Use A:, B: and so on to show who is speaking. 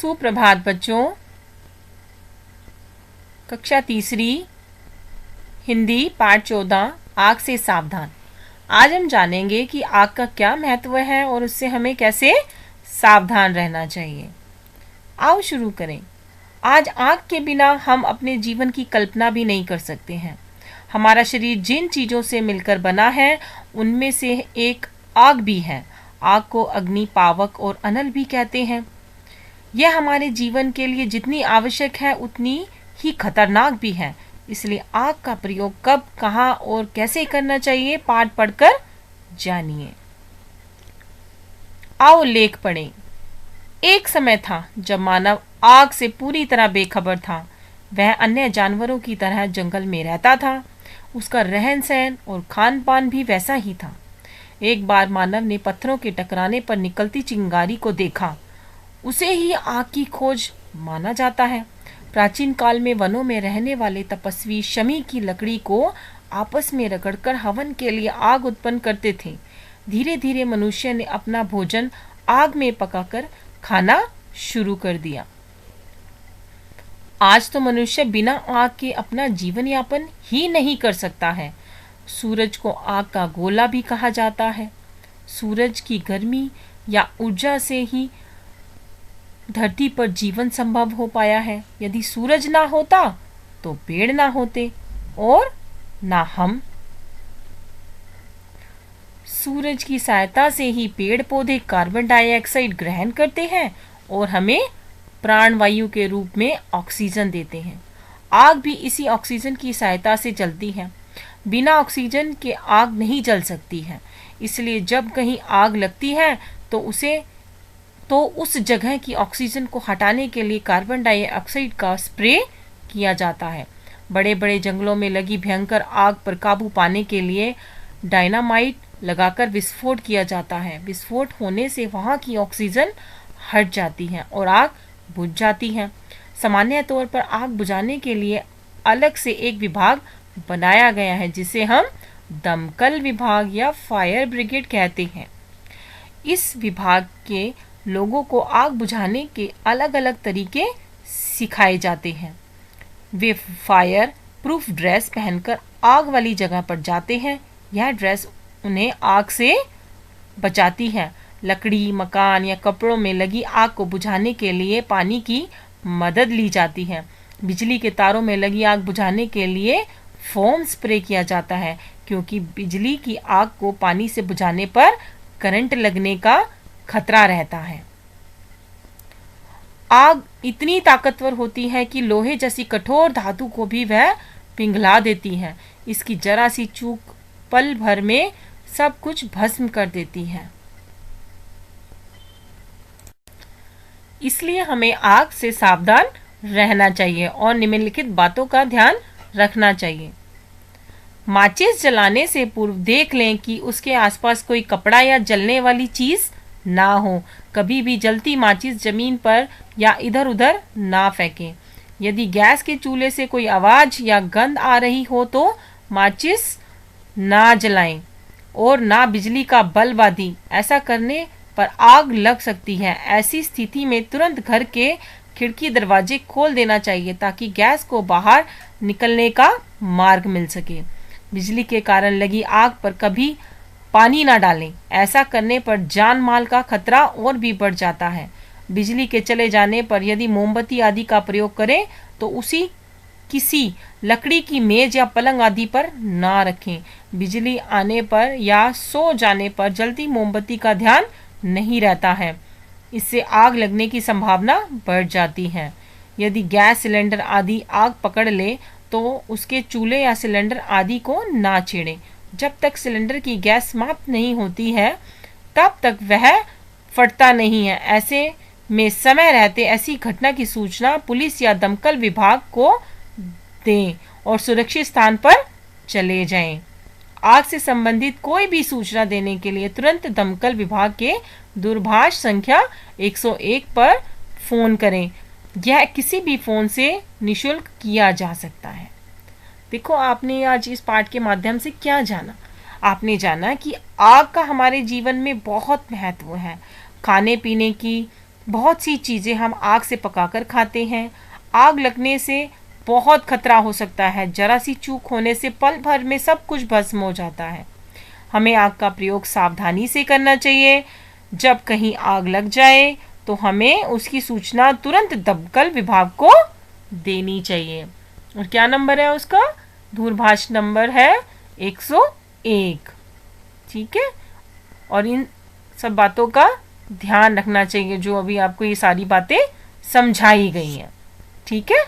A: सुप्रभात बच्चों। कक्षा तीसरी हिंदी पाठ 14 आग से सावधान। आज हम जानेंगे कि आग का क्या महत्व है और उससे हमें कैसे सावधान रहना चाहिए। आओ शुरू करें। आज आग के बिना हम अपने जीवन की कल्पना भी नहीं कर सकते हैं। हमारा शरीर जिन चीज़ों से मिलकर बना है उनमें से एक आग भी है। आग को अग्नि, पावक और अनल भी कहते हैं। यह हमारे जीवन के लिए जितनी आवश्यक है उतनी ही खतरनाक भी है। इसलिए आग का प्रयोग कब, कहाँ और कैसे करना चाहिए, पाठ पढ़कर जानिए। आओ लेख पढ़ें। एक समय था जब मानव आग से पूरी तरह बेखबर था। वह अन्य जानवरों की तरह जंगल में रहता था। उसका रहन सहन और खान पान भी वैसा ही था। एक बार मानव ने पत्थरों के टकराने पर निकलती चिंगारी को देखा। उसे ही आग की खोज माना जाता है। प्राचीन काल में वनों में रहने वाले तपस्वी शमी की लकड़ी को आपस में रगड़कर हवन के लिए आग उत्पन्न करते थे। धीरे धीरे मनुष्य ने अपना भोजन आग में पकाकर खाना शुरू कर दिया। आज तो मनुष्य बिना आग के अपना जीवन यापन ही नहीं कर सकता है। सूरज को आग का गोला भी कहा जाता है। सूरज की गर्मी या ऊर्जा से ही धरती पर जीवन संभव हो पाया है। यदि सूरज ना होता तो पेड़ ना होते और ना हम। सूरज की सहायता से ही पेड़ पौधे कार्बन डाइऑक्साइड ग्रहण करते हैं और हमें प्राणवायु के रूप में ऑक्सीजन देते हैं। आग भी इसी ऑक्सीजन की सहायता से जलती है। बिना ऑक्सीजन के आग नहीं जल सकती है। इसलिए जब कहीं आग लगती है तो उस जगह की ऑक्सीजन को हटाने के लिए कार्बन डाइऑक्साइड का स्प्रे किया जाता है। बड़े बड़े जंगलों में लगी भयंकर आग पर काबू पाने के लिए डायनामाइट लगाकर विस्फोट किया जाता है। विस्फोट होने से वहाँ की ऑक्सीजन हट जाती है और आग बुझ जाती है। सामान्य तौर पर आग बुझाने के लिए अलग से एक विभाग बनाया गया है जिसे हम दमकल विभाग या फायर ब्रिगेड कहते हैं। इस विभाग के लोगों को आग बुझाने के अलग अलग तरीके सिखाए जाते हैं। वे फायर प्रूफ ड्रेस पहनकर आग वाली जगह पर जाते हैं। यह ड्रेस उन्हें आग से बचाती है। लकड़ी, मकान या कपड़ों में लगी आग को बुझाने के लिए पानी की मदद ली जाती है। बिजली के तारों में लगी आग बुझाने के लिए फोम स्प्रे किया जाता है, क्योंकि बिजली की आग को पानी से बुझाने पर करंट लगने का खतरा रहता है। आग इतनी ताकतवर होती है कि लोहे जैसी कठोर धातु को भी वह पिघला देती है। इसकी जरा सी चूक पल भर में सब कुछ भस्म कर देती है। इसलिए हमें आग से सावधान रहना चाहिए और निम्नलिखित बातों का ध्यान रखना चाहिए। माचिस जलाने से पूर्व देख लें कि उसके आसपास कोई कपड़ा या जलने वाली चीज ना हो। कभी भी जलती माचिस जमीन पर या इधर उधर ना फेंकें। यदि गैस के चूल्हे से कोई आवाज या गंध आ रही हो तो माचिस ना जलाएं और ना बिजली का बल्ब आदि। ऐसा करने पर आग लग सकती है। ऐसी स्थिति में तुरंत घर के खिड़की दरवाजे खोल देना चाहिए ताकि गैस को बाहर निकलने का मार्ग मिल सके। बिजली के कारण लगी आग पर कभी पानी ना डालें। ऐसा करने पर जान माल का खतरा और भी बढ़ जाता है। बिजली के चले जाने पर यदि मोमबत्ती आदि का प्रयोग करें तो उसी किसी लकड़ी की मेज या पलंग आदि पर ना रखें। बिजली आने पर या सो जाने पर जलती मोमबत्ती का ध्यान नहीं रहता है। इससे आग लगने की संभावना बढ़ जाती है। यदि गैस सिलेंडर आदि आग पकड़ ले तो उसके चूल्हे या सिलेंडर आदि को ना छेड़ें। जब तक सिलेंडर की गैस समाप्त नहीं होती है तब तक वह फटता नहीं है। ऐसे में समय रहते ऐसी घटना की सूचना पुलिस या दमकल विभाग को दें और सुरक्षित स्थान पर चले जाएं। आग से संबंधित कोई भी सूचना देने के लिए तुरंत दमकल विभाग के दूरभाष संख्या 101 पर फोन करें। यह किसी भी फोन से निशुल्क किया जा सकता है। देखो, आपने आज इस पाठ के माध्यम से क्या जाना? आपने जाना कि आग का हमारे जीवन में बहुत महत्व है। खाने पीने की बहुत सी चीज़ें हम आग से पकाकर खाते हैं। आग लगने से बहुत खतरा हो सकता है। जरा सी चूक होने से पल भर में सब कुछ भस्म हो जाता है। हमें आग का प्रयोग सावधानी से करना चाहिए। जब कहीं आग लग जाए तो हमें उसकी सूचना तुरंत दमकल विभाग को देनी चाहिए। और क्या नंबर है उसका? दूरभाष नंबर है 101। ठीक है। और इन सब बातों का ध्यान रखना चाहिए जो अभी आपको ये सारी बातें समझाई गई हैं। ठीक है।